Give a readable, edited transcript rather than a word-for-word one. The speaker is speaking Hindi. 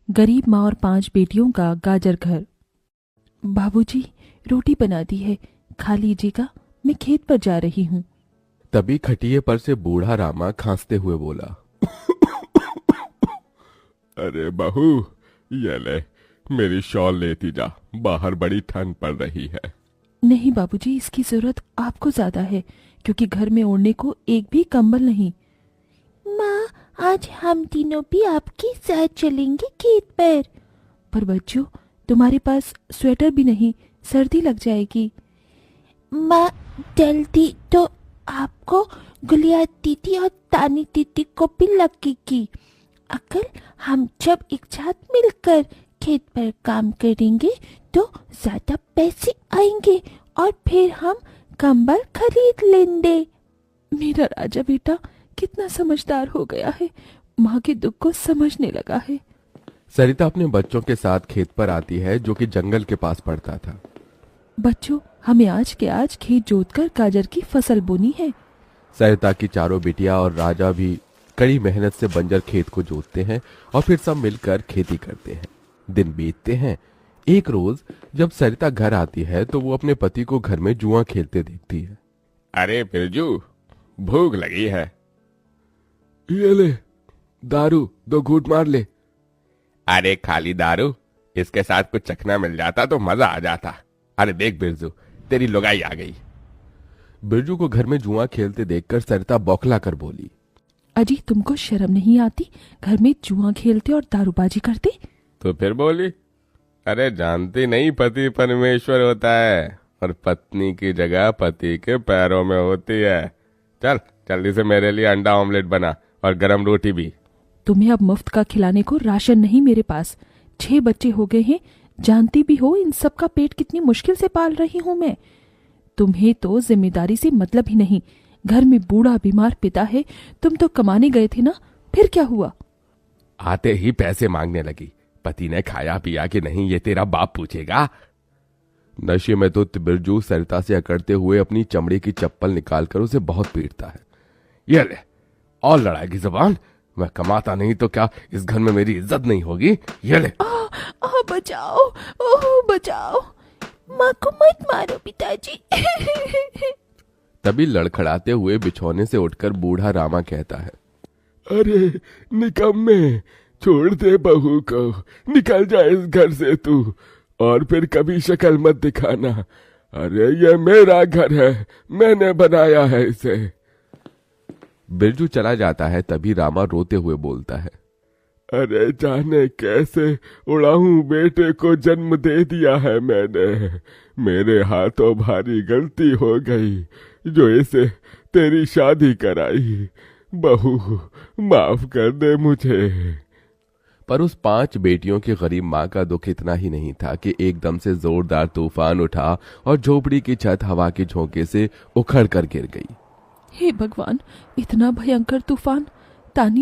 गरीब माँ और 5 बेटियों का गाजर घर। बाबूजी, रोटी बना दी है, खा लीजिएगा, मैं खेत पर जा रही हूँ। तभी खटिये पर से बूढ़ा रामा खांसते हुए बोला, अरे बहू, ये ले, मेरी शॉल लेती जा, बाहर बड़ी ठंड पड़ रही है। नहीं बाबूजी, इसकी जरूरत आपको ज्यादा है, क्योंकि घर में ओढ़ने को एक भी कंबल नहीं। माँ, आज हम तीनों भी आपके साथ चलेंगे खेत पर बच्चों, तुम्हारे पास स्वेटर भी नहीं, सर्दी लग जाएगी। माँ, जल्दी तो आपको गुलिया दीदी और तानी दीदी को भी लगेगी। अगर हम जब एक साथ मिलकर खेत पर काम करेंगे तो ज्यादा पैसे आएंगे और फिर हम कंबल खरीद लेंगे। मेरा राजा बेटा कितना समझदार हो गया है, माँ के दुख को समझने लगा है। सरिता अपने बच्चों के साथ खेत पर आती है, जो कि जंगल के पास पड़ता था। बच्चों, हमें आज के आज खेत जोतकर गाजर की फसल बोनी है। सरिता की चारों बिटिया और राजा भी कड़ी मेहनत से बंजर खेत को जोतते हैं और फिर सब मिलकर खेती करते हैं। दिन बीतते हैं। एक रोज जब सरिता घर आती है तो वो अपने पति को घर में जुआ खेलते देखती है। अरे बिरजू, भूख लगी है। ये ले, दारू 2 घूंट मार ले। अरे खाली दारू, इसके साथ कुछ चखना मिल जाता तो मजा आ जाता। अरे देख बिरजू, तेरी लुगाई आ गई। बिरजू को घर में जुआ खेलते देखकर सरिता बौखला कर बोली, अजी, तुमको शर्म नहीं आती? घर में जुआ खेलते और दारूबाजी करते। तो फिर बोली, अरे जानती नहीं, पति परमेश्वर होता है और पत्नी की जगह पति के पैरों में होती है। चल जल्दी से मेरे लिए अंडा ऑमलेट बना और गरम रोटी भी। तुम्हें अब मुफ्त का खिलाने को राशन नहीं मेरे पास। 6 बच्चे हो गए हैं, जानती भी हो इन सब का पेट कितनी मुश्किल से पाल रही हूँ मैं। तुम्हें तो जिम्मेदारी से मतलब ही नहीं। घर में बूढ़ा बीमार पिता है, तुम तो कमाने गए थे ना, फिर क्या हुआ? आते ही पैसे मांगने लगी। पति ने खाया पिया कि नहीं ये तेरा बाप पूछेगा। नशे में तो बिरजू सरिता से अकड़ते हुए अपनी चमड़े की चप्पल निकालकर उसे बहुत पीटता है। ये ले, और लड़ाएगी जबान। मैं कमाता नहीं तो क्या इस घर में मेरी इज्जत नहीं होगी? ये ले। बचाओ, ओह बचाओ, माँ को मत मारो पिताजी। तभी लड़खड़ाते हुए बिछौने से उठकर बूढ़ा रामा कहता है, अरे निकम्मे, छोड़ दे बहू को, निकल जा इस घर से तू, और फिर कभी शक्ल मत दिखाना। अरे ये मेरा घर है, मैंने बनाया है इसे। बिरजू चला जाता है। तभी रामा रोते हुए बोलता है, अरे जाने कैसे उड़ाऊं बेटे को जन्म दे दिया है मैंने। मेरे हाथों भारी गलती हो गई जो इसे तेरी शादी कराई। बहू माफ कर दे मुझे। पर उस 5 बेटियों की गरीब माँ का दुख इतना ही नहीं था कि एकदम से जोरदार तूफान उठा और झोपड़ी की छत हवा के झोंके से उखड़ कर गिर गई। हे भगवान, इतना भयंकर तूफान! तानी